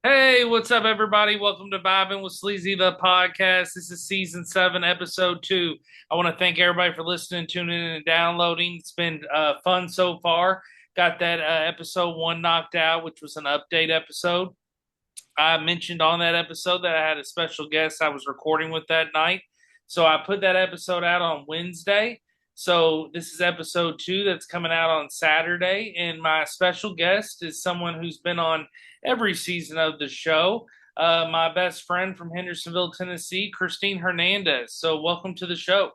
Hey, what's up, everybody? Welcome to Vibing with Sleezy, the podcast. This is season 7, episode 2. I want to thank everybody for listening, tuning in, and downloading. It's been fun so far. Got that episode 1 knocked out, which was an update episode. I mentioned on that episode that I had a special guest I was recording with that night. So I put that episode out on Wednesday. So this is episode 2 that's coming out on Saturday. And my special guest is someone who's been on every season of the show. My best friend from Hendersonville, Tennessee, Christeen Hernandez. So welcome to the show.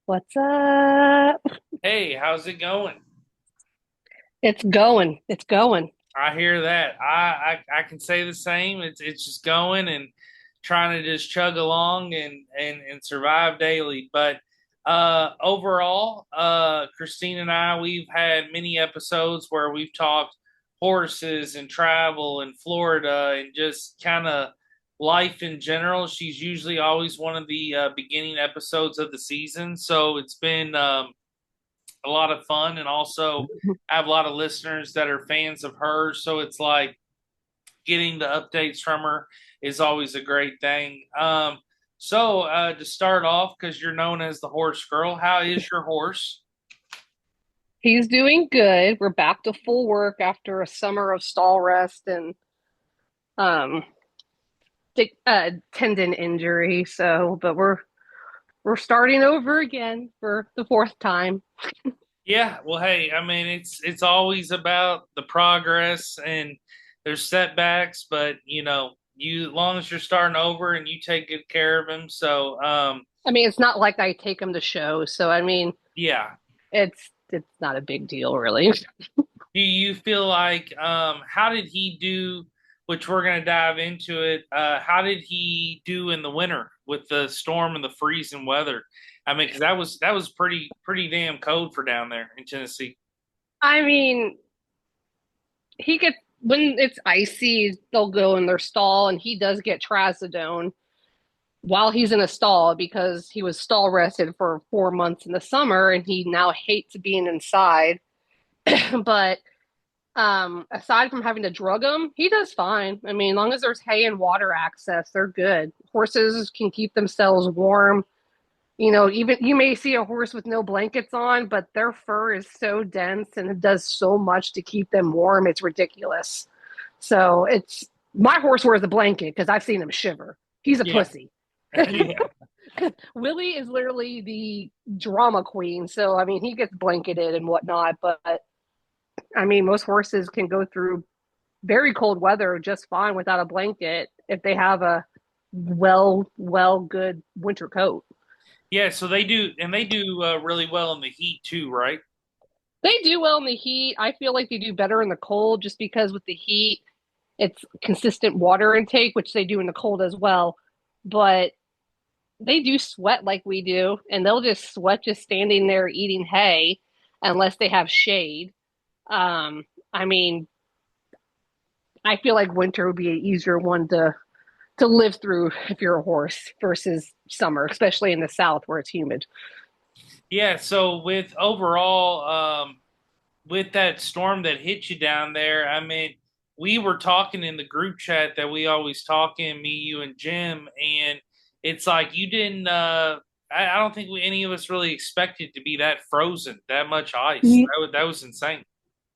What's up? Hey, how's it going? It's going. It's going. I hear that. I can say the same. It's just going and trying to just chug along and survive daily. But overall, Christine and I, we've had many episodes where we've talked horses and travel and Florida and just kind of life in general. She's usually always one of the beginning episodes of the season, so it's been a lot of fun. And also, I have a lot of listeners that are fans of hers, so it's like getting the updates from her is always a great thing. So to start off, because you're known as the horse girl, how is your horse? He's doing good. We're back to full work after a summer of stall rest and um tendon injury. But we're starting over again for the fourth time. Yeah, well, hey, I mean, it's always about the progress, and there's setbacks, but you as long as you're starting over and you take good care of him. So, I mean, it's not like I take him to shows, so I mean, yeah. it's not a big deal really. Do you feel like how did he do? Which we're going to dive into it. How did he do in the winter with the storm and the freezing weather? I mean, because that was pretty damn cold for down there in Tennessee. I mean, he gets when it's icy, they'll go in their stall, and he does get trazodone while he's in a stall because he was stall rested for 4 months in the summer and he now hates being inside. But aside from having to drug him, he does fine. I mean, as long as there's hay and water access, they're good. Horses can keep themselves warm. Even you may see a horse with no blankets on, but their fur is so dense and it does so much to keep them warm. It's ridiculous. So it's my horse wears a blanket because I've seen him shiver. He's a Yeah, pussy. yeah, Willie is literally the drama queen. So, I mean, he gets blanketed and whatnot. But, I mean, most horses can go through very cold weather just fine without a blanket if they have a good winter coat. yeah. So they do, and they do really well in the heat too, right? They do well in the heat. I feel like they do better in the cold just because with the heat, it's consistent water intake, which they do in the cold as well. But they do sweat like we do, and they'll just sweat just standing there eating hay unless they have shade. I mean, I feel like winter would be an easier one to live through if you're a horse versus summer, especially in the south where it's humid. Yeah. So with overall, with that storm that hit you down there, I mean, we were talking in the group chat that we always talk in, me, you, and Jim, and it's like you didn't. I don't think any of us really expected to be that frozen, that much ice. That was insane.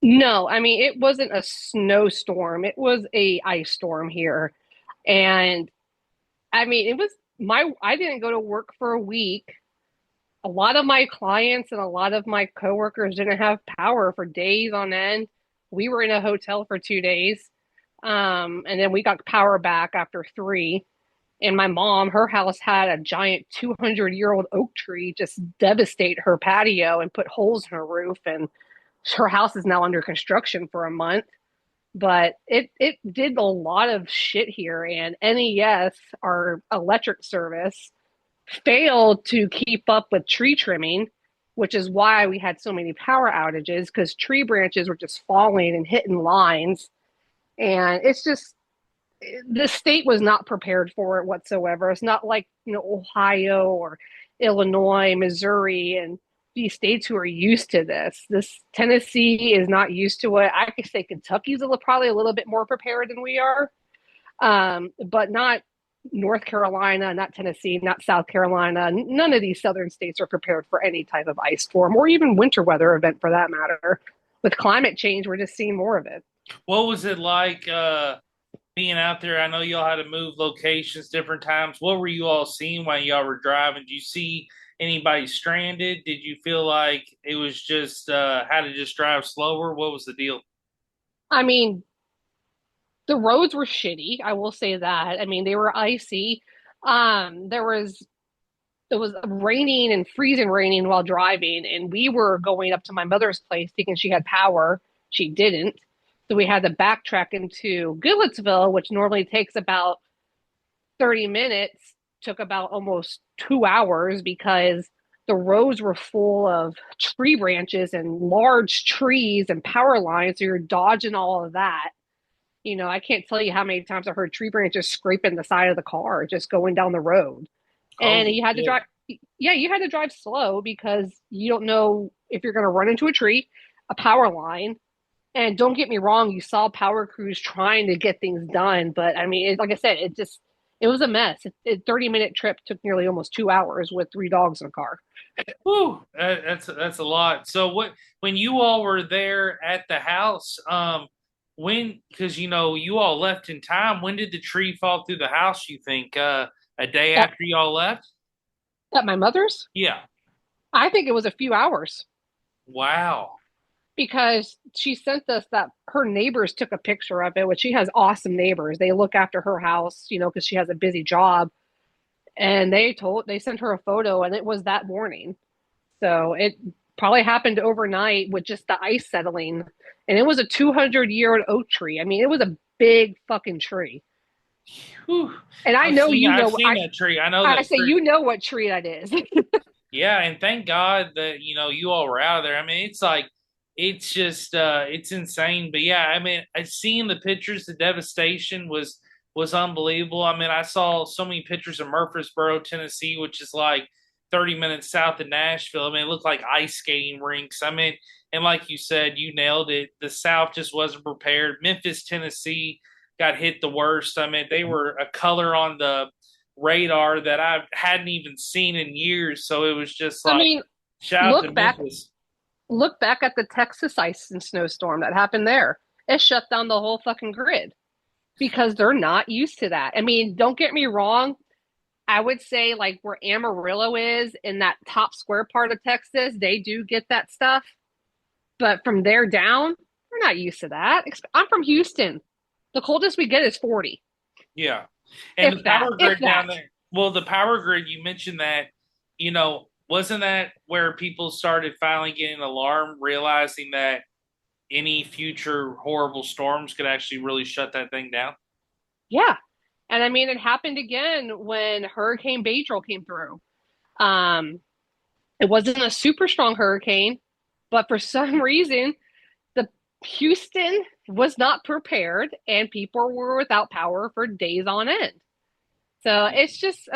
No, I mean it wasn't a snowstorm. It was a ice storm here. And I mean it was my I didn't go to work for a week. A lot of my clients and a lot of my coworkers didn't have power for days on end. We were in a hotel for 2 days. And then we got power back after three. And my mom, her house had a giant 200-year-old oak tree just devastate her patio and put holes in her roof. And her house is now under construction for a month. But it did a lot of shit here. And NES, our electric service, failed to keep up with tree trimming, which is why we had so many power outages because tree branches were just falling and hitting lines. And it's just the state was not prepared for it whatsoever. It's not like, Ohio or Illinois, Missouri, and these states who are used to this. This Tennessee is not used to it. I could say Kentucky's probably a little bit more prepared than we are. But not North Carolina, not Tennessee, not South Carolina. None of these southern states are prepared for any type of ice storm or even winter weather event for that matter. With climate change, we're just seeing more of it. What was it like being out there? I know y'all had to move locations different times. What were you all seeing while y'all were driving? Did you see anybody stranded? Did you feel like it was just had to just drive slower? What was the deal? I mean, the roads were shitty. I will say that. I mean, they were icy. There was it was raining and freezing raining while driving, and we were going up to my mother's place thinking she had power. She didn't. So we had to backtrack into Goodlettsville, which normally takes about 30 minutes, took about almost 2 hours because the roads were full of tree branches and large trees and power lines. So you're dodging all of that. I can't tell you how many times I heard tree branches scraping the side of the car just going down the road. And Oh, you had to yeah. drive, yeah, you had to drive slow because you don't know if you're going to run into a tree, a power line. And don't get me wrong, you saw power crews trying to get things done. But I mean, like I said, it was a mess. A 30-minute trip took nearly almost 2 hours with three dogs in a car. Whew, that's a lot. So when you all were there at the house, when because you all left in time, when did the tree fall through the house, you think? A day At, after y'all left? at my mother's, Yeah. I think it was a few hours Wow. because she sent us that her neighbors took a picture of it, which she has awesome neighbors. They look after her house, because she has a busy job. And they sent her a photo and it was that morning. So it probably happened overnight with just the ice settling. And it was a 200-year oak tree. I mean, it was a big fucking tree. Whew. And I I've know seen you I've know seen that tree. I know I that say tree. you know what tree that is. Yeah, and thank God that you all were out of there. I mean, it's like it's just it's insane. But yeah, I mean, I seen the pictures, the devastation was unbelievable. I mean, I saw so many pictures of Murfreesboro, Tennessee, which is like 30 minutes south of Nashville. I mean, it looked like ice skating rinks. I mean, and like you said, you nailed it. The South just wasn't prepared. Memphis, Tennessee got hit the worst. I mean, they were a color on the radar that I hadn't even seen in years. So it was just I like, mean, shout out to look back Memphis. look back at the Texas ice and snowstorm that happened there. It shut down the whole fucking grid because they're not used to that. I mean, don't get me wrong, I would say like where Amarillo is in that top square part of Texas, they do get that stuff. But from there down, we're not used to that. I'm from Houston. The coldest we get is 40, Yeah. And the if that, power if grid down that. there. Well, the power grid, you mentioned that, wasn't that where people started finally getting alarmed, realizing that any future horrible storms could actually really shut that thing down? Yeah. And I mean, it happened again when Hurricane Badril came through. Um, it wasn't a super strong hurricane, but for some reason, the Houston was not prepared and people were without power for days on end. So it's just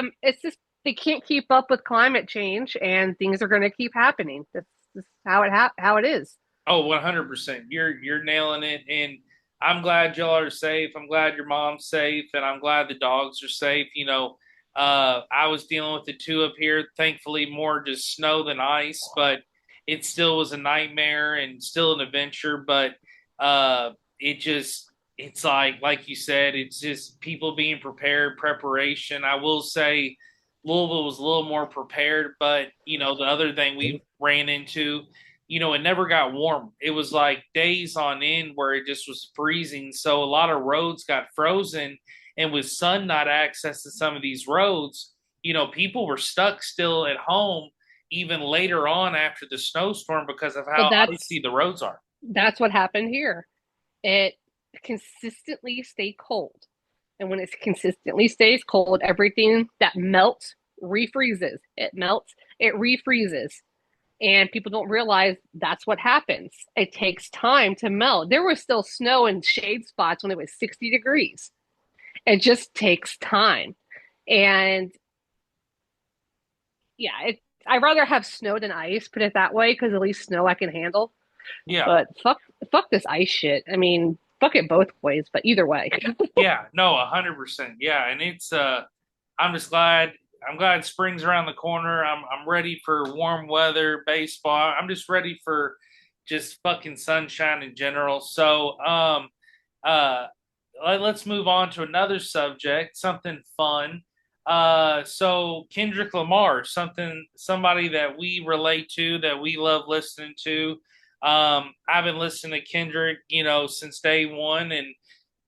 they can't keep up with climate change, and things are going to keep happening. That's how it is. Oh, 100%. You're nailing it. And I'm glad y'all are safe. I'm glad your mom's safe, and I'm glad the dogs are safe. I was dealing with the two up here. Thankfully, more just snow than ice, but it still was a nightmare and still an adventure. But it's like you said, it's just people being prepared, preparation. I will say Louisville was a little more prepared, but the other thing we ran into, it never got warm. It was like days on end where it just was freezing. So a lot of roads got frozen. And with sun not access to some of these roads, people were stuck still at home even later on after the snowstorm because of But how icy the roads are. that's what happened here. It consistently stayed cold. And when it consistently stays cold, everything that melts refreezes. It melts, it refreezes. And people don't realize that's what happens. It takes time to melt. There was still snow in shade spots when it was 60 degrees. It just takes time. And yeah, I'd rather have snow than ice, put it that way, because at least snow I can handle. Yeah. But fuck this ice shit. I mean, fuck it both ways, but either way. Yeah, no, 100%. Yeah, and it's I'm just glad. I'm glad spring's around the corner. I'm ready for warm weather, baseball. I'm just ready for just fucking sunshine in general. So, uh, let's move on to another subject, something fun. So Kendrick Lamar, somebody that we relate to, that we love listening to. I've been listening to Kendrick, since day one, and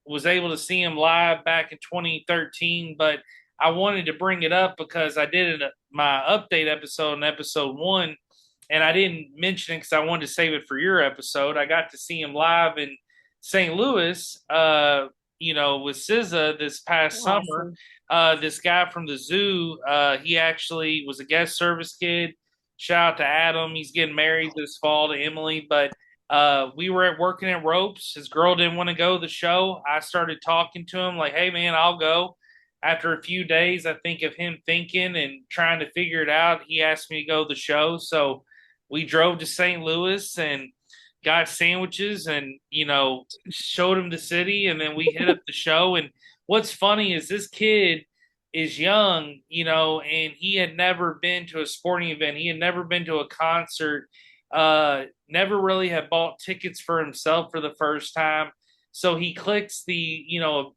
was able to see him live back in 2013, but I wanted to bring it up because I did my update episode in episode one, and I didn't mention it because I wanted to save it for your episode. I got to see him live in St. Louis, with SZA this past summer. Awesome. This guy from the zoo, he actually was a guest service kid. Shout out to Adam. He's getting married this fall to Emily, but we were working at Ropes. His girl didn't want to go to the show. I started talking to him like, hey, man, I'll go. After a few days, I think of him thinking and trying to figure it out, he asked me to go to the show. So we drove to St. Louis and got sandwiches and, showed him the city. And then we hit up the show. And what's funny is this kid is young, and he had never been to a sporting event. He had never been to a concert, never really had bought tickets for himself for the first time. So he clicks the,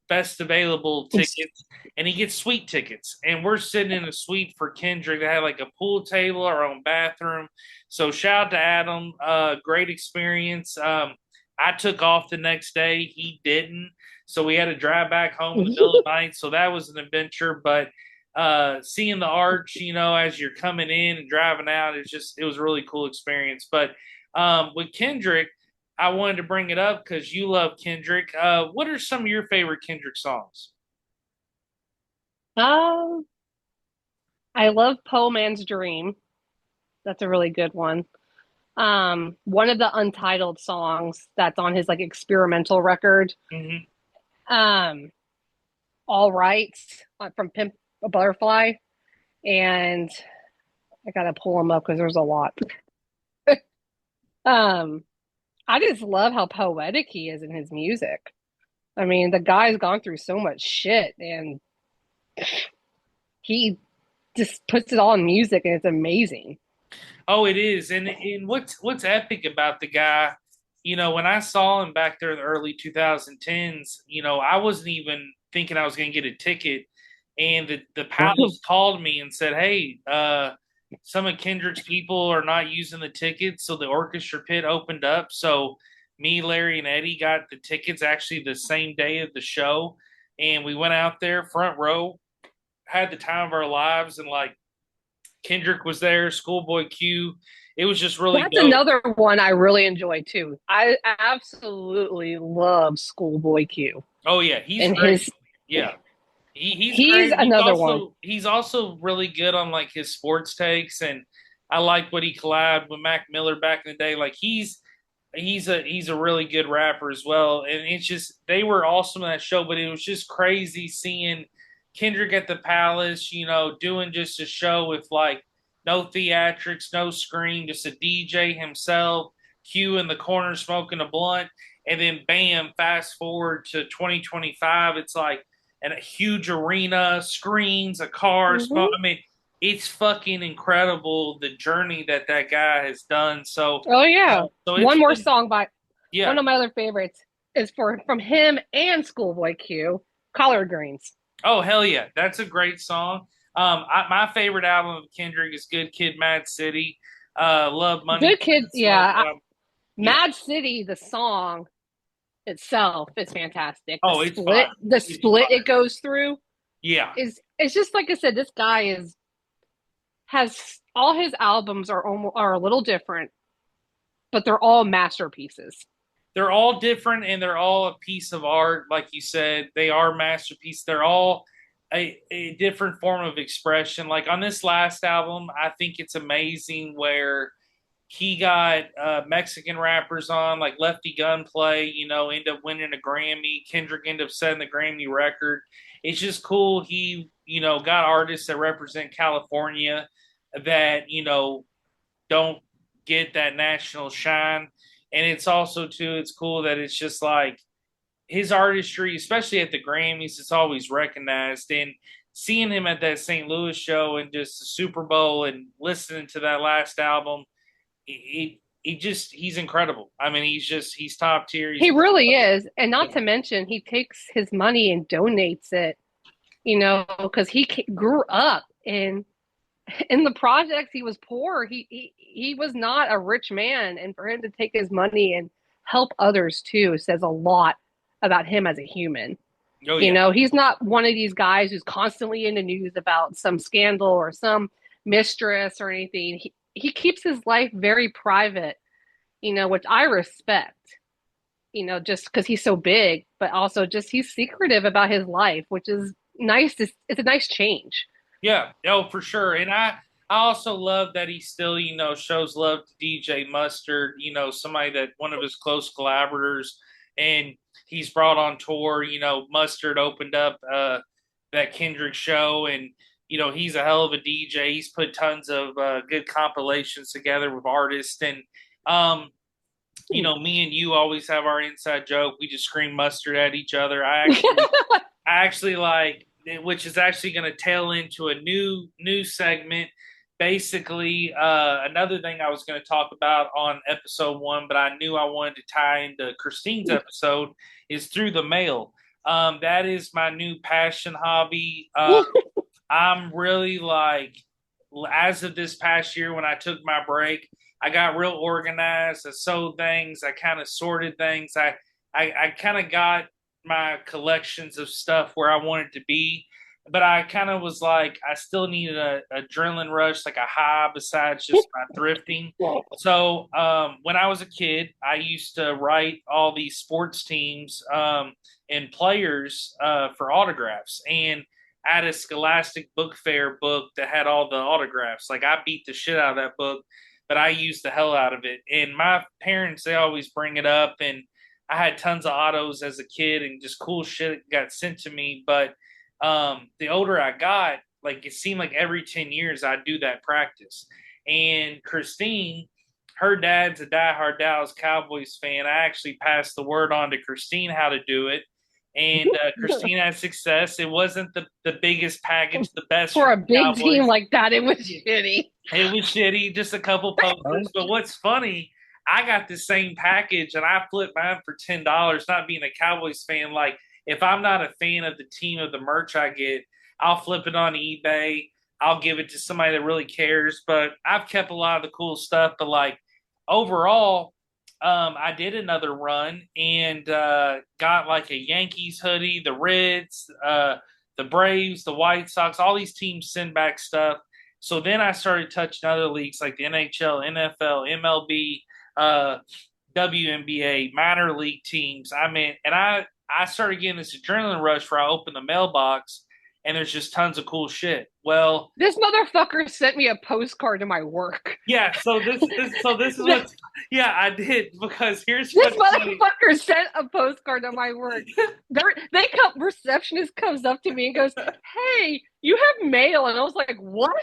best available tickets and he gets suite tickets. And we're sitting in a suite for Kendrick that had like a pool table, our own bathroom. So shout out to Adam. Great experience. I took off the next day. He didn't. So we had to drive back home in the middle of the night. So that was an adventure. But seeing the arch, as you're coming in and driving out, it was a really cool experience. But with Kendrick, I wanted to bring it up because you love Kendrick. What are some of your favorite Kendrick songs? Um, I love Poe Man's Dream. That's a really good one. One of the untitled songs that's on his like experimental record. Mm-hmm. Um, All Right from Pimp a Butterfly, and I gotta pull them up because there's a lot. Um, I just love how poetic he is in his music. I mean, the guy's gone through so much shit, and he just puts it all in music, and it's amazing. Oh, it is. And what's epic about the guy, when I saw him back there in the early 2010s, I wasn't even thinking I was going to get a ticket. And the Palace called me and said, hey, some of Kendrick's people are not using the tickets. So the orchestra pit opened up. So me, Larry, and Eddie got the tickets actually the same day of the show. And we went out there, front row, had the time of our lives. And like, Kendrick was there, Schoolboy Q. It was just really That's dope. another one I really enjoy too. I absolutely love Schoolboy Q. Oh yeah, he's And great. his Yeah, he's he's great. another one. He's also really good on like his sports takes, and I like what he collabed with Mac Miller back in the day. Like he's a really good rapper as well. And it's just they were awesome in that show, but it was just crazy seeing Kendrick at the Palace, doing just a show with like no theatrics, no screen, just a DJ himself, Q in the corner smoking a blunt, and then bam, fast forward to 2025, it's like a huge arena, screens, a car, smoke. Hmm. I mean, it's fucking incredible the journey that guy has done. So, Oh yeah. so it's One more been, song by yeah. one of my other favorites is from him and Schoolboy Q, Collard Greens. Oh hell yeah, that's a great song. My favorite album of Kendrick is Good Kid, Mad City. Love Money Good Kid, Plants. yeah. Yeah. Mad City, the song itself is fantastic. Oh, it's fire. The It's split fire. it goes through Yeah. is it's just like I said, this guy is has all his albums are a little different, but they're all masterpieces. They're all different and they're all a piece of art. Like you said, they are masterpieces. They're all a different form of expression. Like on this last album, I think it's amazing where he got Mexican rappers on, like Lefty Gunplay, end up winning a Grammy. Kendrick ended up setting the Grammy record. It's just cool. He, got artists that represent California that, don't get that national shine. And it's also too, it's cool that it's just like his artistry, especially at the Grammys, it's always recognized. And seeing him at that St. Louis show and just the Super Bowl and listening to that last album, he's incredible. I mean, he's top tier. He really is. And not to mention, he takes his money and donates it, because he grew up in the projects. He was poor. He was not a rich man. And for him to take his money and help others too says a lot about him as a human. Oh yeah. He's not one of these guys who's constantly in the news about some scandal or some mistress or anything. He keeps his life very private, which I respect, just because he's so big, but also just he's secretive about his life, which is nice. It's a nice change. Yeah, oh for sure. And I also love that he still, shows love to DJ Mustard, somebody that one of his close collaborators, and he's brought on tour. Mustard opened up that Kendrick show, and he's a hell of a DJ. He's put tons of good compilations together with artists, and me and you always have our inside joke. We just scream mustard at each other. I actually like, which is actually going to tail into a new segment. Basically, another thing I was going to talk about on episode 1, but I knew I wanted to tie into Christeen's episode, is through the mail. That is my new passion hobby. I'm really like, as of this past year when I took my break, I got real organized. I sold things. I kind of sorted things. I kind of got my collections of stuff where I wanted to be, but I kind of was like, I still needed a adrenaline rush, like a high besides just my thrifting. So when I was a kid, I used to write all these sports teams and players for autographs. And I had a Scholastic Book Fair book that had all the autographs. Like I beat the shit out of that book, but I used the hell out of it. And my parents, they always bring it up. And I had tons of autos as a kid and just cool shit got sent to me. But the older I got, like it seemed like every 10 years I'd do that practice. And Christeen, her dad's a diehard Dallas Cowboys fan. I actually passed the word on to Christeen how to do it. And Christeen had success. It wasn't the biggest package, the best for a big Cowboys. Team like that. It was shitty. It was shitty, just a couple posters. But what's funny, I got the same package and I flipped mine for $10. Not being a Cowboys fan, like if I'm not a fan of the team of the merch I get, I'll flip it on eBay. I'll give it to somebody that really cares. But I've kept a lot of the cool stuff. But like overall, I did another run and got like a Yankees hoodie, the Reds, the Braves, the White Sox, all these teams send back stuff. So then I started touching other leagues like the NHL, NFL, MLB, WNBA, minor league teams. I mean, and I started getting this adrenaline rush where I open the mailbox and there's just tons of cool shit. Well, this motherfucker sent me a postcard to my work. Yeah, so this is what. Yeah, I did because here's this motherfucker sent a postcard to my work. Receptionist comes up to me and goes, "Hey, you have mail," and I was like, "What?"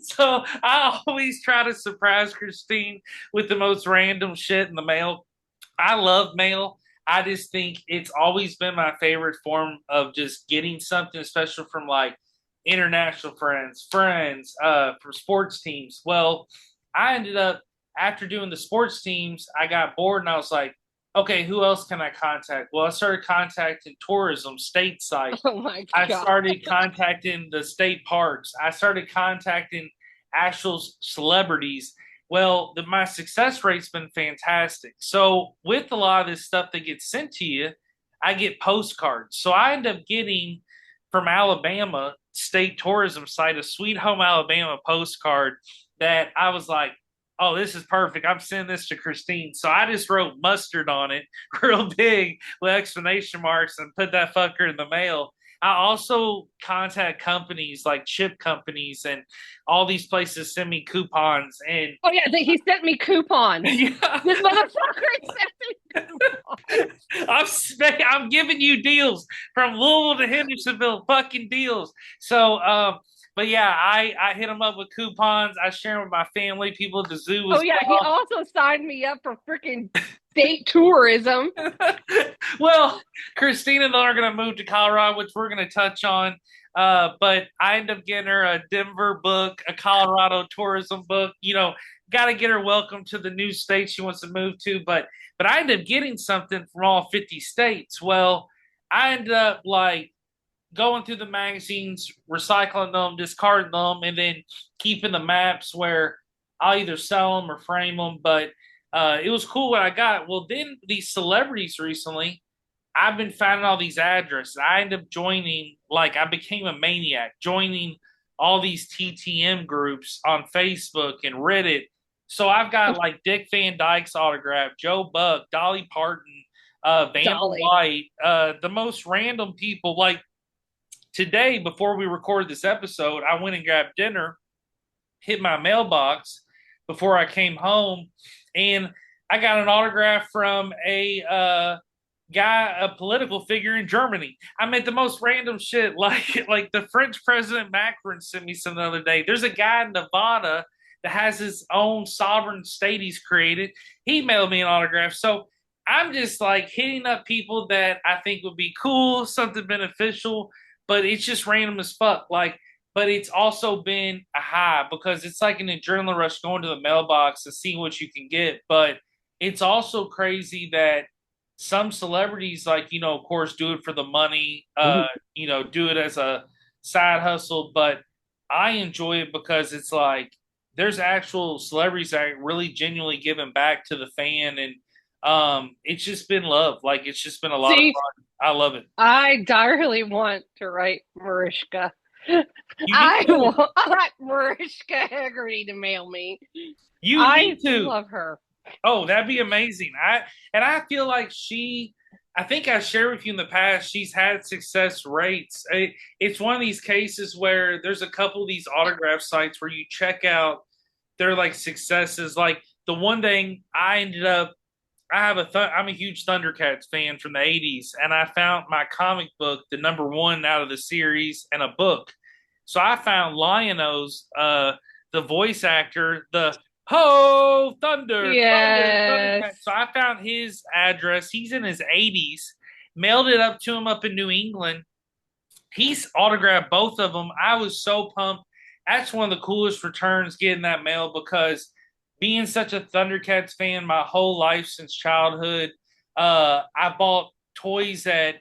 So I always try to surprise Christeen with the most random shit in the mail. I love mail. I just think it's always been my favorite form of just getting something special from like international friends, from sports teams. Well, I ended up, after doing the sports teams, I got bored and I was like, okay, who else can I contact? Well, I started contacting tourism stateside. Oh my God. I started contacting the state parks. I started contacting actual celebrities. Well, my success rate's been fantastic. So with a lot of this stuff that gets sent to you, I get postcards. So I end up getting from Alabama state tourism site a Sweet Home Alabama postcard that I was like, oh, this is perfect. I'm sending this to Christeen. So I just wrote mustard on it real big with exclamation marks and put that fucker in the mail. I also contact companies like chip companies and all these places send me coupons. And oh yeah, he sent me coupons. Yeah. This motherfucker sent me coupons. I'm giving you deals from Louisville to Hendersonville, fucking deals. So, but yeah, I hit them up with coupons. I share them with my family, people at the zoo. Oh yeah, well. He also signed me up for freaking state tourism. Well, Christina and I are going to move to Colorado, which we're going to touch on. But I end up getting her a Denver book, a Colorado tourism book. Got to get her welcome to the new state she wants to move to. But I ended up getting something from all 50 states. Well, I ended up like going through the magazines, recycling them, discarding them, and then keeping the maps where I'll either sell them or frame them. But it was cool what I got. Well, then these celebrities recently, I've been finding all these addresses. I ended up joining, like, I became a maniac, joining all these TTM groups on Facebook and Reddit. So I've got like Dick Van Dyke's autograph, Joe Buck, Dolly Parton, Vanna White, the most random people. Like today, before we recorded this episode, I went and grabbed dinner, hit my mailbox before I came home, and I got an autograph from a guy, a political figure in Germany. I met the most random shit, like the French President Macron sent me some the other day. There's a guy in Nevada that has his own sovereign state he's created. He mailed me an autograph. So I'm just like hitting up people that I think would be cool, something beneficial, but it's just random as fuck. Like, but it's also been a high because it's like an adrenaline rush going to the mailbox to see what you can get. But it's also crazy that some celebrities, like, of course, do it for the money, do it as a side hustle. But I enjoy it because it's like there's actual celebrities that are really genuinely giving back to the fan. And it's just been love. Like, it's just been a lot of fun. I love it. I direly want to write Mariska. I want Mariska Haggerty to mail me. I love her. Oh, that'd be amazing. I feel like I think I shared with you in the past, she's had success rates. It's one of these cases where there's a couple of these autograph sites where you check out their like successes. Like the one thing I'm a huge Thundercats fan from the 80s, and I found my comic book, the number one out of the series, and a book. So I found Lion-O's, the voice actor, the Ho Thunder. Yes. Thunder. So I found his address. He's in his 80s. Mailed it up to him up in New England. He's autographed both of them. I was so pumped. That's one of the coolest returns getting that mail because being such a Thundercats fan my whole life since childhood, I bought toys at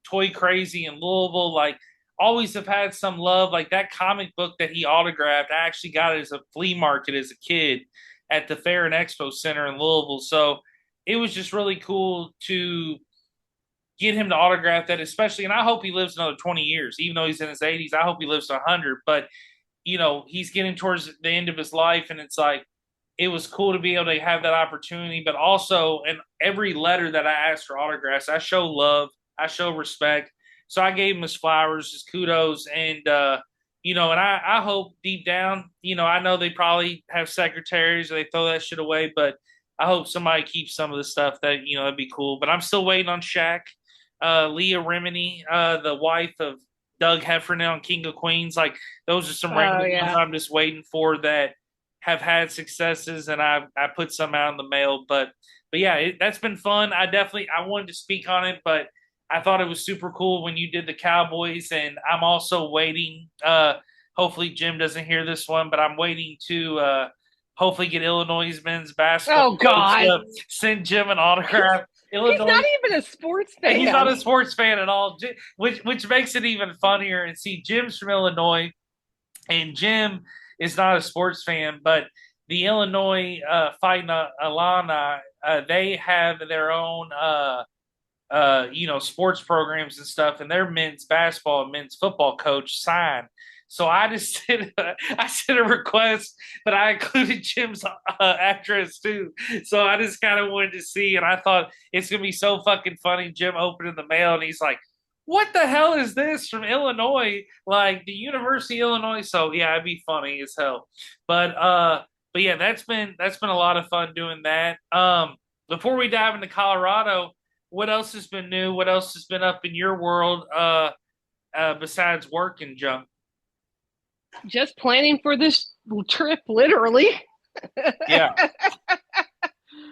Toy Crazy in Louisville. Like, always have had some love. Like that comic book that he autographed, I actually got it as a flea market as a kid at the Fair and Expo Center in Louisville. So it was just really cool to get him to autograph that, especially. And I hope he lives another 20 years, even though he's in his 80s. I hope he lives to 100. But, he's getting towards the end of his life, and it's like, it was cool to be able to have that opportunity. But also, in every letter that I asked for autographs, I show love, I show respect. So I gave him his flowers, his kudos, and and I hope deep down, I know they probably have secretaries or they throw that shit away, but I hope somebody keeps some of the stuff that that'd be cool. But I'm still waiting on Shaq, Leah Remini, the wife of Doug Heffernan on King of Queens. Like those are some random ones I'm just waiting for that have had successes, and I put some out in the mail. But yeah, that's been fun. I wanted to speak on it, but I thought it was super cool when you did the Cowboys, and I'm also waiting. Hopefully Jim doesn't hear this one, but I'm waiting to hopefully get Illinois men's basketball. Oh God! Send Jim an autograph. Illinois. He's not even a sports fan. He's not a sports fan at all, which makes it even funnier. And see, Jim's from Illinois, and Jim is not a sports fan, but the Illinois Fighting Illini, they have their own sports programs and stuff, and their men's basketball and men's football coach signed. So I just sent a request, but I included Jim's address too. So I just kind of wanted to see, and I thought it's gonna be so fucking funny. Jim opening the mail, and he's like, "What the hell is this from Illinois? Like the University of Illinois?" So yeah, it'd be funny as hell. But yeah, that's been a lot of fun doing that. Before we dive into Colorado, what else has been new? What else has been up in your world besides work and junk? Just planning for this trip, literally. Yeah.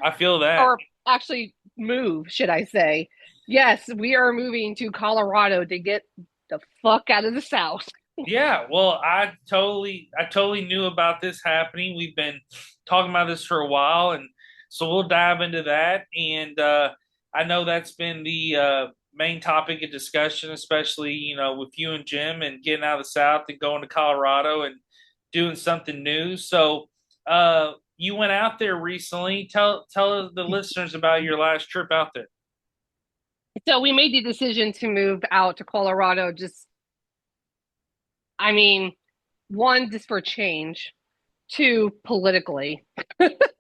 I feel that. Or actually move, should I say. Yes, we are moving to Colorado to get the fuck out of the South. Yeah, well, I totally knew about this happening. We've been talking about this for a while, and so we'll dive into that. And I know that's been the main topic of discussion, especially with you and Jim and getting out of the South and going to Colorado and doing something new. So you went out there recently. Tell the listeners about your last trip out there. So we made the decision to move out to Colorado. Just, I mean, one, just for change, two, politically,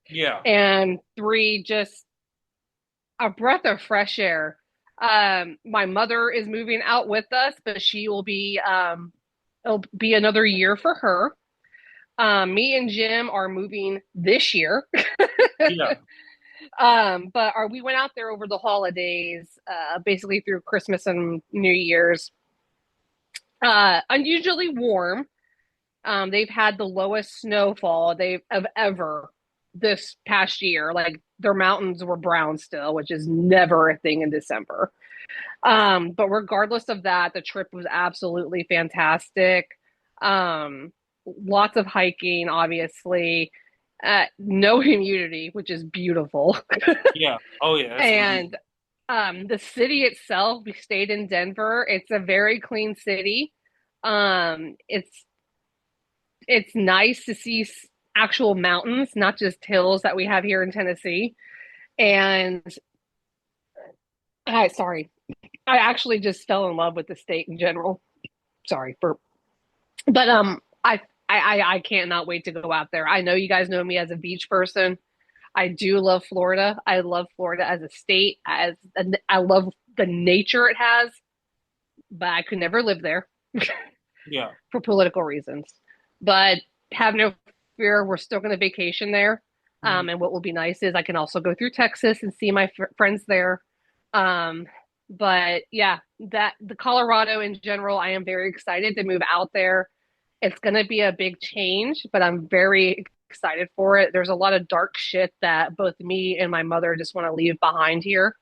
Yeah, and three, just a breath of fresh air. My mother is moving out with us, but she will be, it'll be another year for her. Me and Jim are moving this year. yeah, We went out there over the holidays, basically through Christmas and New Year's. Unusually warm. They've had the lowest snowfall they've of ever this past year. Like their mountains were brown still, which is never a thing in December. But regardless of that, the trip was absolutely fantastic. Lots of hiking, obviously. No humidity, which is beautiful. yeah. Oh yeah, that's amazing. And the city itself, we stayed in Denver. It's a very clean city. It's nice to see actual mountains, not just hills that we have here in Tennessee. And sorry, I actually just fell in love with the state in general. Sorry for, but I cannot wait to go out there. I know you guys know me as a beach person. I do love Florida. I love Florida as a state. I love the nature it has, but I could never live there Yeah. for political reasons. But have no fear, we're still going to vacation there. Mhm. And what will be nice is I can also go through Texas and see my friends there. Um, but yeah, that the Colorado in general, I am very excited to move out there. It's going to be a big change, but I'm very excited for it. There's a lot of dark shit that both me and my mother just want to leave behind here.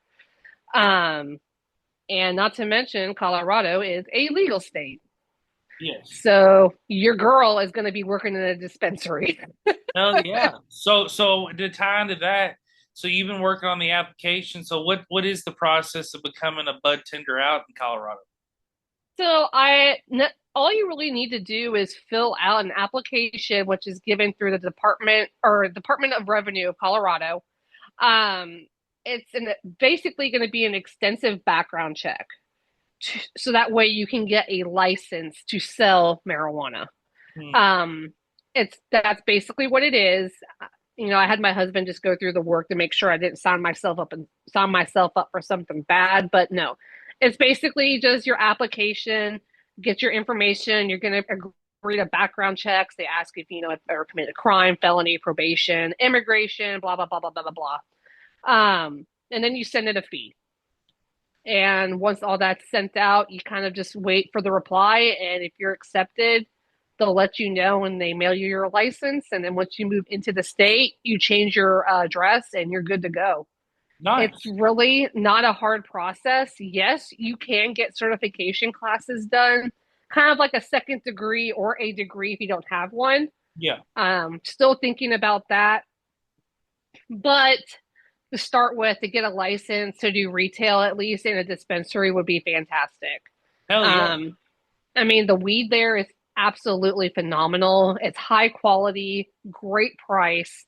Um, and not to mention, Colorado is a legal state. Yes. So your girl is going to be working in a dispensary. Hell yeah. So to tie into that, so you've been working on the application. So what is the process of becoming a bud tender out in Colorado? So all you really need to do is fill out an application, which is given through the Department of Revenue of Colorado. Um, basically going to be an extensive background check, so that way you can get a license to sell marijuana. Hmm. Um, that's basically what it is. I had my husband just go through the work to make sure I didn't sign myself up for something bad, but no. It's basically just your application, get your information, you're going to agree to background checks. They ask if ever committed a crime, felony, probation, immigration, blah blah blah blah blah blah blah. And then you send in a fee. And once all that's sent out, you kind of just wait for the reply. And if you're accepted, they'll let you know when they mail you your license. And then once you move into the state, you change your address and you're good to go. It's Nice. really not a hard process. Yes, you can get certification classes done, kind of like a second degree or a degree if you don't have one. Yeah. Still thinking about that. But to start with, to get a license to do retail, at least in a dispensary, would be fantastic. Hell yeah. Um, I mean, the weed there is absolutely phenomenal. It's high quality, great price.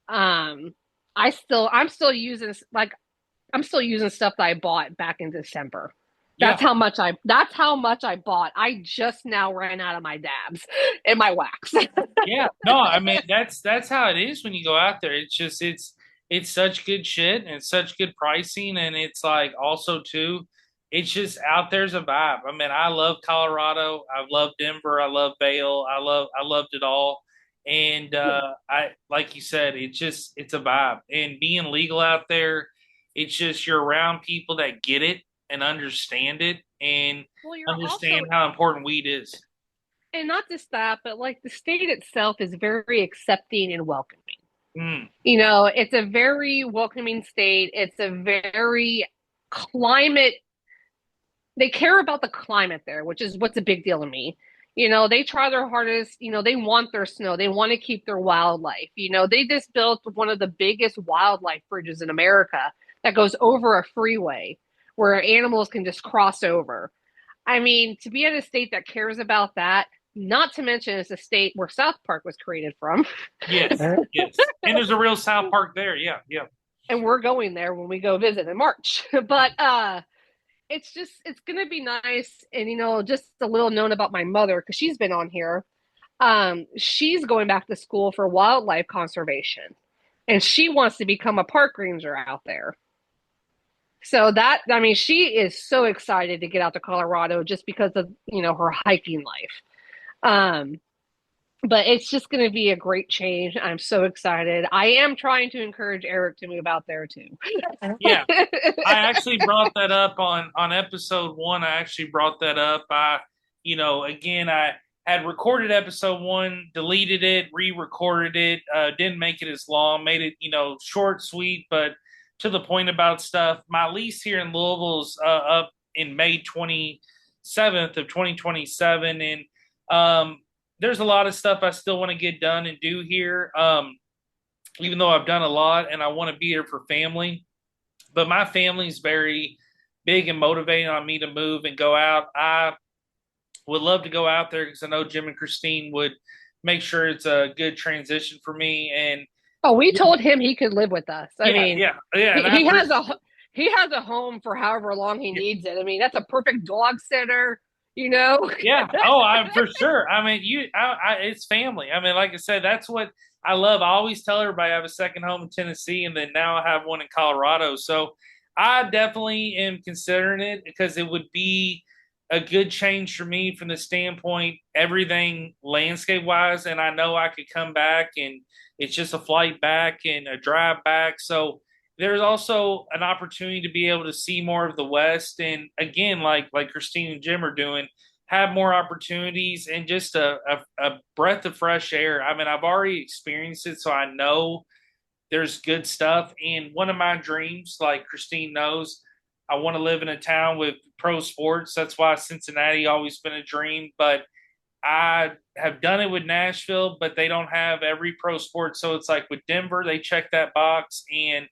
Um, I'm still using stuff that I bought back in December. Yeah. That's how much I bought. I just now ran out of my dabs and my wax. Yeah. No, I mean that's how it is when you go out there. It's such good shit and such good pricing, and it's like also too, it's just out there's a vibe. I mean, I love Colorado. I love Denver. I love Vail. I loved it all. And I like you said, it's a vibe. And being legal out there, it's just you're around people that get it and understand it and Well, you're also, understand how important weed is. and not just that, but like the state itself is very accepting and welcoming. Mm. You know, it's a very welcoming state. It's a very climate, they care about the climate there, which is what's a big deal to me. You know, they try their hardest. You know, they want their snow. They want to keep their wildlife. You know, they just built one of the biggest wildlife bridges in America that goes over a freeway where animals can just cross over. I mean, to be in a state that cares about that, not to mention it's a state where South Park was created from. Yes, yes. And there's a real South Park there. Yeah, yeah. And we're going there when we go visit in March. But it's just it's gonna be nice. And you know, just a little known about my mother because she's been on here. She's going back to school for wildlife conservation, and she wants to become a park ranger out there. So that, I mean, she is so excited to get out to Colorado just because of, you know, her hiking life. Um, but it's just going to be a great change. I'm so excited. I am trying to encourage Eric to move out there too. Yeah. I actually brought that up on episode one. I actually brought that up. Again, I had recorded episode one, deleted it, re-recorded it, didn't make it as long, made it short, sweet, but to the point about stuff. My lease here in Louisville is up in May 27th of 2027, and there's a lot of stuff I still want to get done and do here. Even though I've done a lot, and I want to be here for family. But my family's very big and motivating on me to move and go out. I would love to go out there because I know Jim and Christine would make sure it's a good transition for me. And oh, we told him he could live with us. I mean, yeah. He has a home for however long he needs it. I mean, that's a perfect dog sitter, you know. Yeah. Oh, I'm for sure. I mean, it's family. I mean, like I said, that's what I love. I always tell everybody I have a second home in Tennessee, and then now I have one in Colorado. So I definitely am considering it because it would be a good change for me from the standpoint everything landscape wise, and I know I could come back and it's just a flight back and a drive back. So there's also an opportunity to be able to see more of the West, and again, like Christine and Jim are doing, have more opportunities and just a breath of fresh air. I mean, I've already experienced it, so I know there's good stuff. And one of my dreams, like Christine knows, I want to live in a town with pro sports. That's why Cincinnati always been a dream. But I have done it with Nashville, but they don't have every pro sport. So it's like with Denver, they check that box. And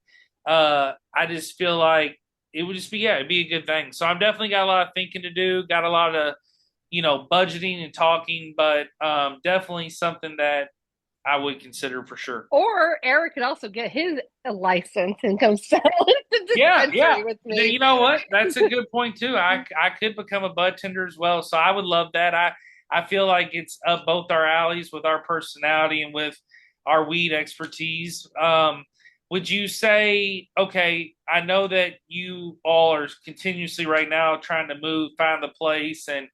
I just feel like it would just be, it'd be a good thing. So I've definitely got a lot of thinking to do, got a lot of, budgeting and talking, but definitely something that I would consider for sure. Or Eric could also get his license and come settle in the Yeah. with me. You know what? That's a good point too. I could become a bud tender as well. So I would love that. I feel like it's up both our alleys with our personality and with our weed expertise. Would you say, okay, I know that you all are continuously right now trying to move, find the place, and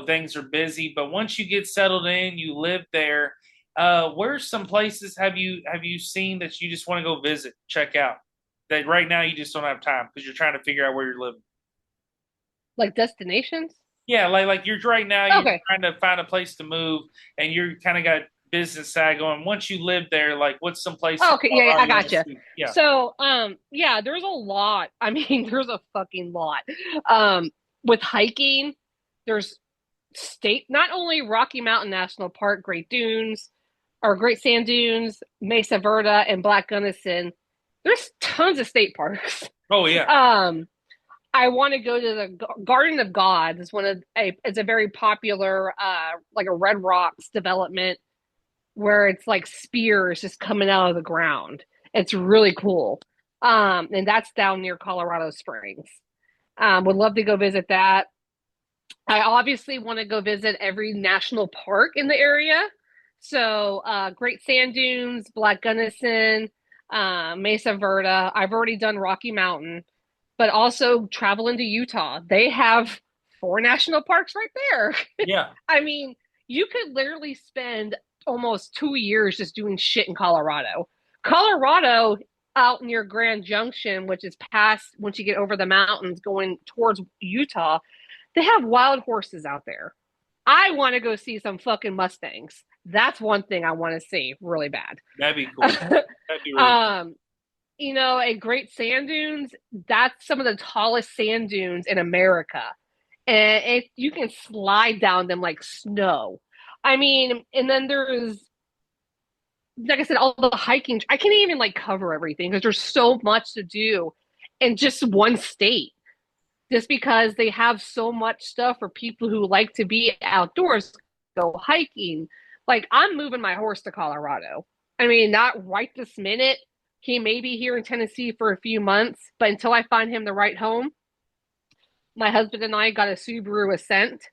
things are busy, but once you get settled in, you live there. Where's some places have you seen that you just want to go visit, check out, that right now you just don't have time because you're trying to figure out where you're living? Like destinations? Yeah, like you're right now, you're Okay. trying to find a place to move, and you're kind of got business side going. Once you live there, like what's some place? Okay, yeah, I got you. Yeah. So, yeah, there's a lot. I mean, there's a fucking lot. With hiking, there's not only Rocky Mountain National Park, Great Dunes, or Great Sand Dunes, Mesa Verde, and Black Gunnison. There's tons of state parks. Oh yeah. I want to go to the Garden of Gods. It's a very popular like a Red Rocks development where it's like spears just coming out of the ground. It's really cool. And that's down near Colorado Springs. Would love to go visit that. I obviously want to go visit every national park in the area. So, Great Sand Dunes, Black Gunnison, Mesa Verde. I've already done Rocky Mountain, but also travel into Utah. They have 4 national parks right there. Yeah. I mean, you could literally spend almost 2 years just doing shit in Colorado. Colorado, out near Grand Junction, which is past once you get over the mountains going towards Utah, they have wild horses out there. I want to go see some fucking Mustangs. That's one thing I want to see really bad. That'd be cool. That'd be really cool. um, a great sand dunes, that's some of the tallest sand dunes in America. And you can slide down them like snow. I mean, and then there's, like I said, all the hiking. I can't even like cover everything because there's so much to do in just one state. Just because they have so much stuff for people who like to be outdoors, go hiking. Like I'm moving my horse to Colorado. I mean, not right this minute. He may be here in Tennessee for a few months, but until I find him the right home, my husband and I got a Subaru Ascent.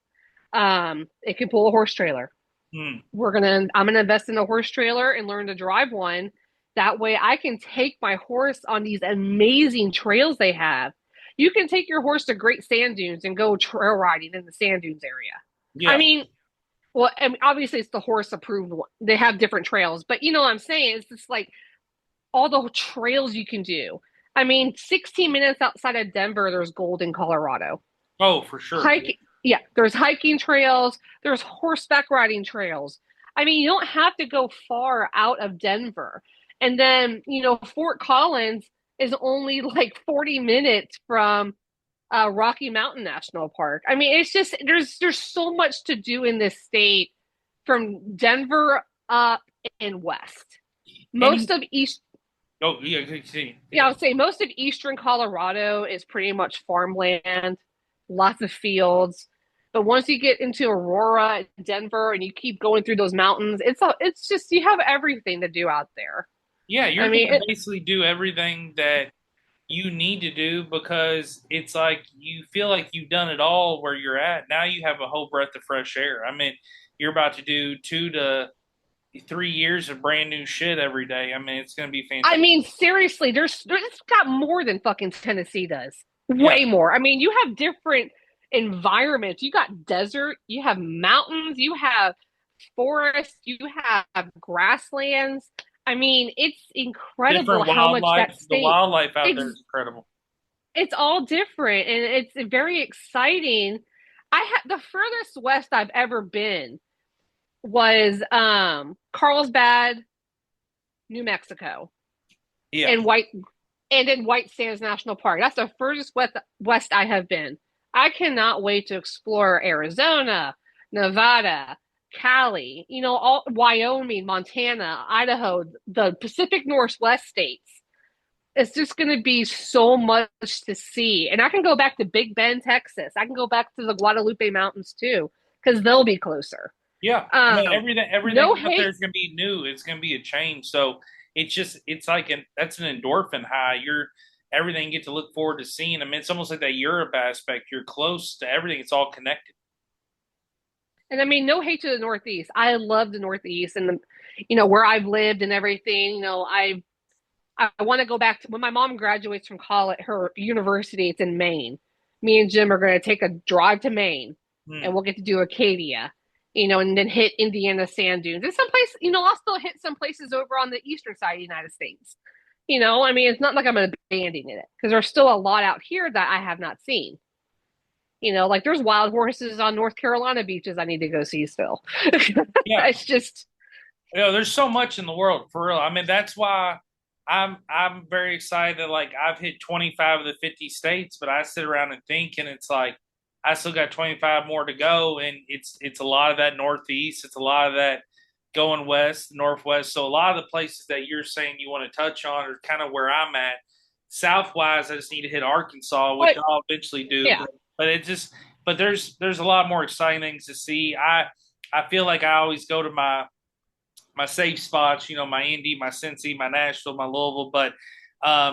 It can pull a horse trailer. Hmm. I'm gonna invest in a horse trailer and learn to drive one. That way I can take my horse on these amazing trails they have. You can take your horse to great sand dunes and go trail riding in the sand dunes area. I Yeah. mean, well, I mean, obviously it's the horse approved one. They have different trails, but you know what I'm saying? It's just like all the trails you can do. I mean, 16 minutes outside of Denver, there's gold in Colorado. Oh, for sure. Hiking, yeah, there's hiking trails, there's horseback riding trails. I mean, you don't have to go far out of Denver. And then, Fort Collins is only like 40 minutes from Rocky Mountain National Park. I mean, it's just there's so much to do in this state from Denver up and west. Most Any? of East Oh, yeah. Continue. Yeah, I would say most of eastern Colorado is pretty much farmland, lots of fields. But once you get into Aurora, Denver, and you keep going through those mountains, it's just you have everything to do out there. Yeah, I you're mean, gonna basically do everything that you need to do because it's like you feel like you've done it all where you're at. Now you have a whole breath of fresh air. I mean, you're about to do 2 to 3 years of brand new shit every day. I mean, it's gonna be I fantastic. mean, seriously, there's it's got more than fucking Tennessee does. Yeah, Way more. I mean, you have different environments. You got desert, you have mountains, you have forests, you have grasslands. I mean, it's incredible different how much wildlife. that The state wildlife out there ex- is incredible. it's all different and it's very exciting. I had the furthest west I've ever been was Carlsbad, New Mexico, Yeah, and in White Sands National Park. That's the furthest west I have been. I cannot wait to explore Arizona, Nevada, Cali, all Wyoming, Montana, Idaho, the Pacific Northwest states. It's just going to be so much to see. And I can go back to Big Bend, Texas. I can go back to the Guadalupe Mountains too, because they'll be closer. yeah. I mean, Um, everything no out there hate. is gonna be new. It's gonna be a change. So it's like that's an endorphin high. You're everything you get to look forward to seeing. I mean, it's almost like that Europe aspect. You're close to everything. It's all connected. And I mean, no hate to the Northeast. I love the Northeast and where I've lived and everything. I want to go back to when my mom graduates from college, her university. It's in Maine. Me and Jim are going to take a drive to Maine, and Hmm. we'll get to do Acadia, and then hit Indiana sand dunes. And someplace, I'll still hit some places over on the eastern side of the United States. I mean, it's not like I'm abandoning it because there's still a lot out here that I have not seen. Like there's wild horses on North Carolina beaches I need to go see still. Yeah. It's just, There's so much in the world for real. I mean, that's why I'm very excited that like I've hit 25 of the 50 states, but I sit around and think, and it's like I still got 25 more to go, and it's a lot of that northeast, it's a lot of that going west, northwest. So a lot of the places that you're saying you want to touch on are kind of where I'm at. Southwise, I just need to hit Arkansas, which but I'll eventually do, yeah, but it just but there's a lot more exciting things to see. I feel like I always go to my safe spots, my Indy, my Cincy, my Nashville, my Louisville, but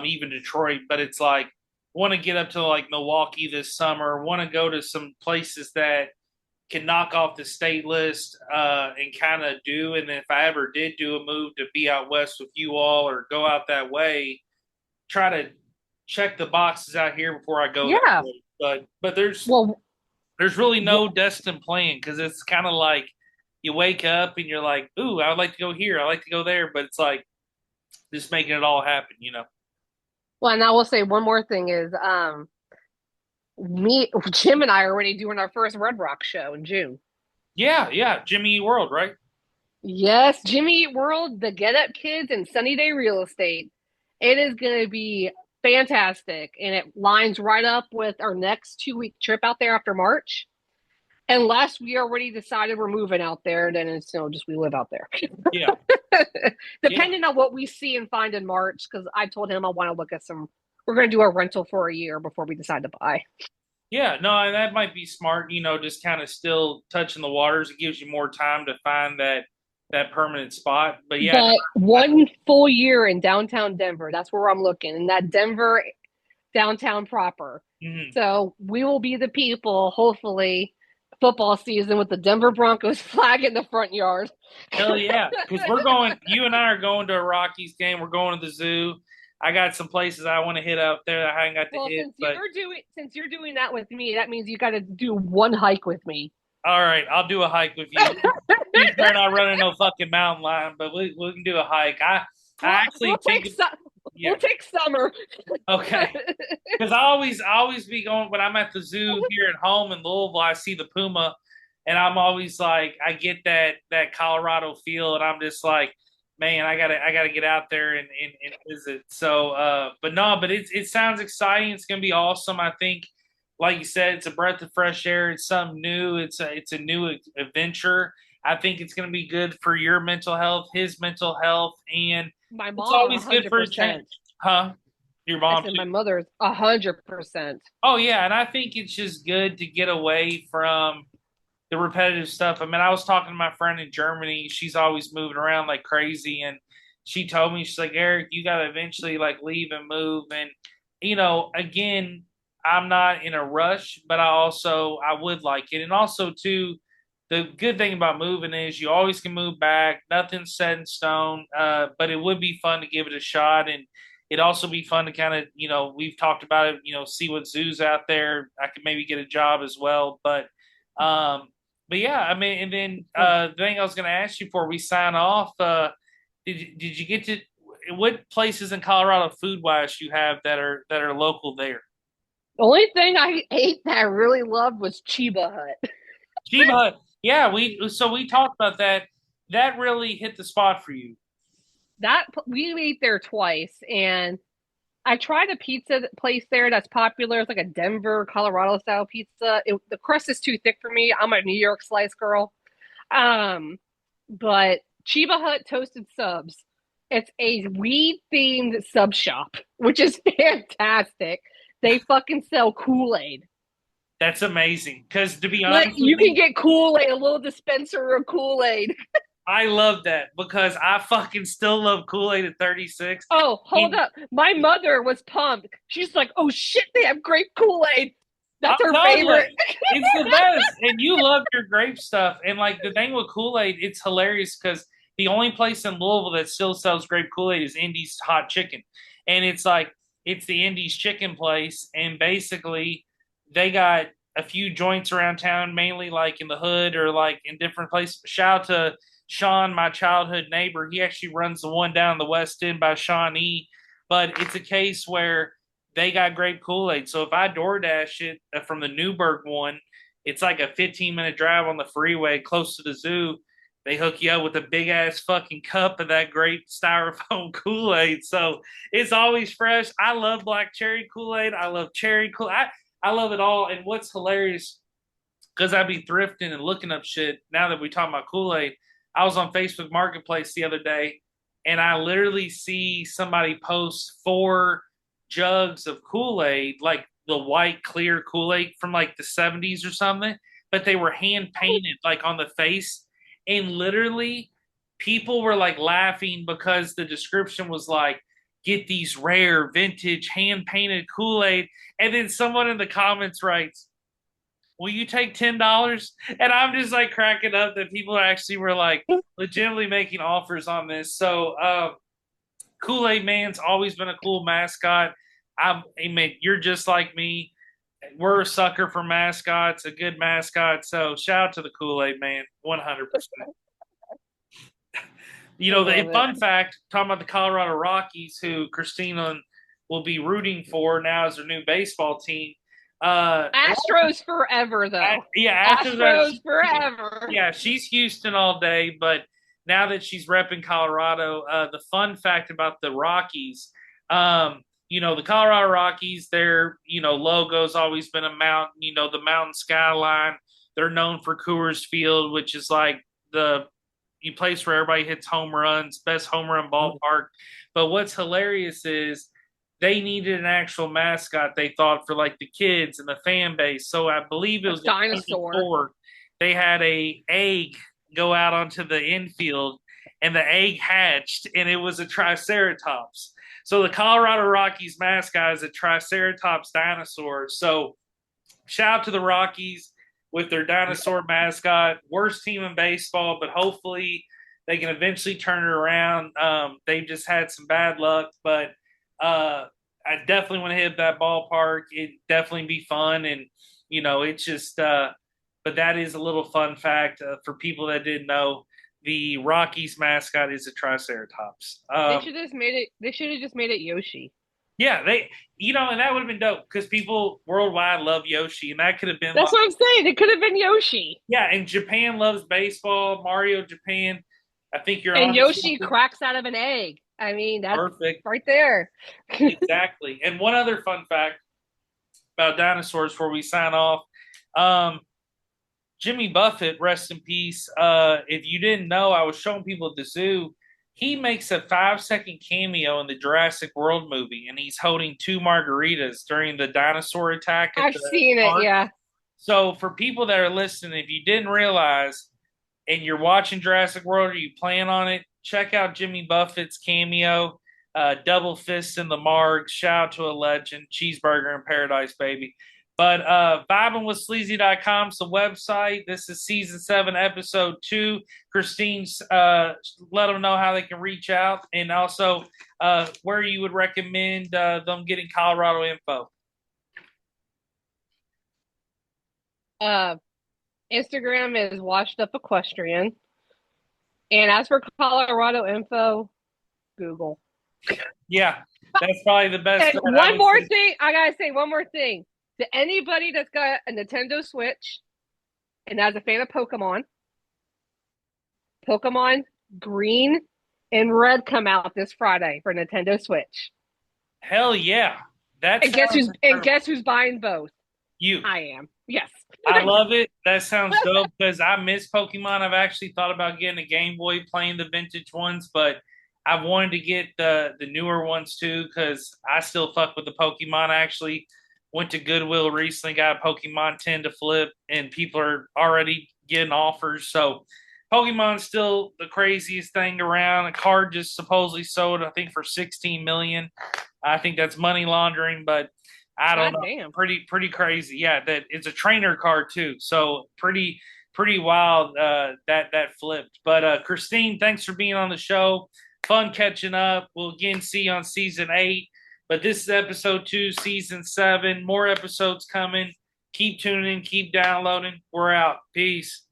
even Detroit. But it's like want to get up to like Milwaukee this summer. Want to go to some places that can knock off the state list and kind of do. And if I ever did do a move to be out west with you all or go out that way, try to check the boxes out here before I go that yeah. way. But Well, there's really no destined plan because it's kind of like you wake up and you're like, ooh, I would like to go here. I like to go there. But it's like just making it all happen. well, and I will say one more thing is, me, Jim, and I are already doing our first Red Rock show in June. Yeah, yeah. Jimmy Eat World, right? Yes, Jimmy Eat World, the Get Up Kids, and Sunny Day Real Estate. It is going to be fantastic, and it lines right up with our next 2 week trip out there after March. Unless we already decided we're moving out there, then it's just we live out there. Yeah, yeah, Depending on what we see and find in March, because I told him I want to look at some. We're going to do a rental for a year before we decide to buy. yeah. No, that might be smart. Just kind of still touching the waters. It gives you more time to find that permanent spot. But yeah, But one full year in downtown Denver, that's where I'm looking, in that Denver downtown proper. mhm. So we will be the people, hopefully, football season with the Denver Broncos flag in the front yard. Hell yeah, because we're going. You and I are going to a Rockies game. We're going to the zoo. I got some places I want to hit up there that I haven't got to Well, hit. But since you're doing that with me, that means you got to do one hike with me. all right, I'll do a hike with you. You better not running no fucking mountain lion, but we can do a hike. I We'll actually take think we'll yeah. take summer. Okay. Because I always be going when I'm at the zoo here at home in Louisville. I see the puma, and I'm always like, I get that Colorado feel, and I'm just like, man, I gotta get out there and visit. So, but it sounds exciting. It's gonna be awesome. I think, like you said, it's a breath of fresh air. It's something new. It's a new adventure. I think it's gonna be good for your mental health, his mental health, and My it's mom, always good for a change, 100%. huh? Your I mom said too. my mother's 100%. Oh yeah, and I think it's just good to get away from the repetitive stuff. I mean, I was talking to my friend in Germany. She's always moving around like crazy, and she told me she's like, Eric, you got to eventually like leave and move. And again, I'm not in a rush, but I would like it, and also too. The good thing about moving is you always can move back. Nothing's set in stone, but it would be fun to give it a shot, and it'd also be fun to kind of, we've talked about it, see what zoos out there. I could maybe get a job as well, um, but yeah, I mean, and then the thing I was going to ask you before we sign off, did you get to what places in Colorado food wise you have that are local there? The only thing I ate that I really loved was Chiba Hut. Chiba Hut. Yeah, we talked about that. That really hit the spot for you. That we ate there twice, and I tried a pizza place there that's popular. It's like a Denver, Colorado style pizza. The crust is too thick for me. I'm a New York slice girl. Um, but Chiba Hut Toasted Subs. It's a weed themed sub shop, which is fantastic. They fucking sell Kool Aid. That's amazing. Because to be Like honest with you can you, get Kool Aid, a little dispenser of Kool Aid. I love that because I fucking still love Kool Aid at 36. Oh, hold And up. My mother was pumped. She's like, oh shit, they have grape Kool Aid. I'm That's her telling you, favorite. it's the best. And you love your grape stuff. And like the thing with Kool Aid, it's hilarious because the only place in Louisville that still sells grape Kool Aid is Indy's Hot Chicken. And it's like, it's the Indy's chicken place. And basically, they got a few joints around town, mainly like in the hood or like in different places. Shout out to Sean, my childhood neighbor. He actually runs the one down the West End by Shawnee. But it's a case where they got grape Kool Aid. So if I DoorDash it from the Newburgh one, it's like a 15-minute drive on the freeway close to the zoo. They hook you up with a big ass fucking cup of that grape styrofoam Kool Aid. So it's always fresh. I love black cherry Kool Aid. I love cherry Kool Aid. I love it all. And what's hilarious, because I be thrifting and looking up shit now that we talk about Kool Aid, I was on Facebook Marketplace the other day and I literally see somebody post 4 jugs of Kool Aid, like the white clear Kool Aid from like the 70s or something, but they were hand painted like on the face. And literally, people were like laughing because the description was like, get these rare vintage hand painted Kool Aid. And then someone in the comments writes, will you take $10? And I'm just like cracking up that people actually were like legitimately making offers on this. So Kool Aid Man's always been a cool mascot. I mean, you're just like me. We're a sucker for mascots, a good mascot. So shout out to the Kool Aid Man, 100%. I The love it. fun fact, talking about the Colorado Rockies, who Christina will be rooting for now as their new baseball team. Uh, Astros forever, though. yeah, after that, Astros forever. yeah, she's Houston all day, but now that she's repping Colorado, the fun fact about the Rockies, the Colorado Rockies, their logo's always been a mountain. The mountain skyline. They're known for Coors Field, which is like the place where everybody hits home runs, best home run ballpark. But what's hilarious is they needed an actual mascot, they thought, for like the kids and the fan base. So I believe it A was dinosaur. they had a egg go out onto the infield, and the egg hatched, and it was a triceratops. So the Colorado Rockies mascot is a triceratops dinosaur. So shout out to the Rockies with their dinosaur mascot. Worst team in baseball, but hopefully they can eventually turn it around. They've just had some bad luck, but I definitely want to hit that ballpark. It definitely be fun, and it's just. But that is a little fun fact for people that didn't know. The Rockies mascot is a triceratops. They should have just made it. They should have just made it Yoshi. Yeah, and that would have been dope because people worldwide love Yoshi, and that could have been. That's what I'm saying. It could have been Yoshi. Yeah, and Japan loves baseball. Mario Japan. I think you're And on Yoshi something. cracks out of an egg. I mean, that's Perfect. right there. Exactly. And one other fun fact about dinosaurs before we sign off. Jimmy Buffett, rest in peace. If you didn't know, I was showing people at the zoo. He makes a 5-second cameo in the Jurassic World movie, and he's holding 2 margaritas during the dinosaur attack at I've the seen it. park. Yeah. So for people that are listening, if you didn't realize and you're watching Jurassic World or you plan on it, check out Jimmy Buffett's cameo. Double fist in the marg. Shout out to a legend. Cheeseburger in paradise, baby. But vibing with sleazy.com is the website. This is season 7, episode 2. Christeen's let them know how they can reach out, and also where you would recommend them getting Colorado info. Instagram is Washed Up Equestrian. And as for Colorado info, Google. Yeah, that's probably the best. And one more thing, I gotta say one more thing. To anybody that's got a Nintendo Switch and as a fan of Pokemon, Pokemon Green and Red come out this Friday for Nintendo Switch. Hell yeah. And guess who's buying both? You. I am. Yes. I love it. That sounds dope because I miss Pokemon. I've actually thought about getting a Game Boy playing the vintage ones, but I've wanted to get the newer ones too because I still fuck with the Pokemon. I actually went to Goodwill recently, got a Pokemon 10 to flip, and people are already getting offers. So Pokemon's still the craziest thing around. A card just supposedly sold, I think, for 16 million. I think that's money laundering, but I don't know. Damn. Pretty crazy. Yeah, that it's a trainer card too. So pretty wild that flipped. But Christine, thanks for being on the show. Fun catching up. We'll again see you on season 8. But this is episode 2, season 7. More episodes coming. Keep tuning in, keep downloading. We're out. Peace.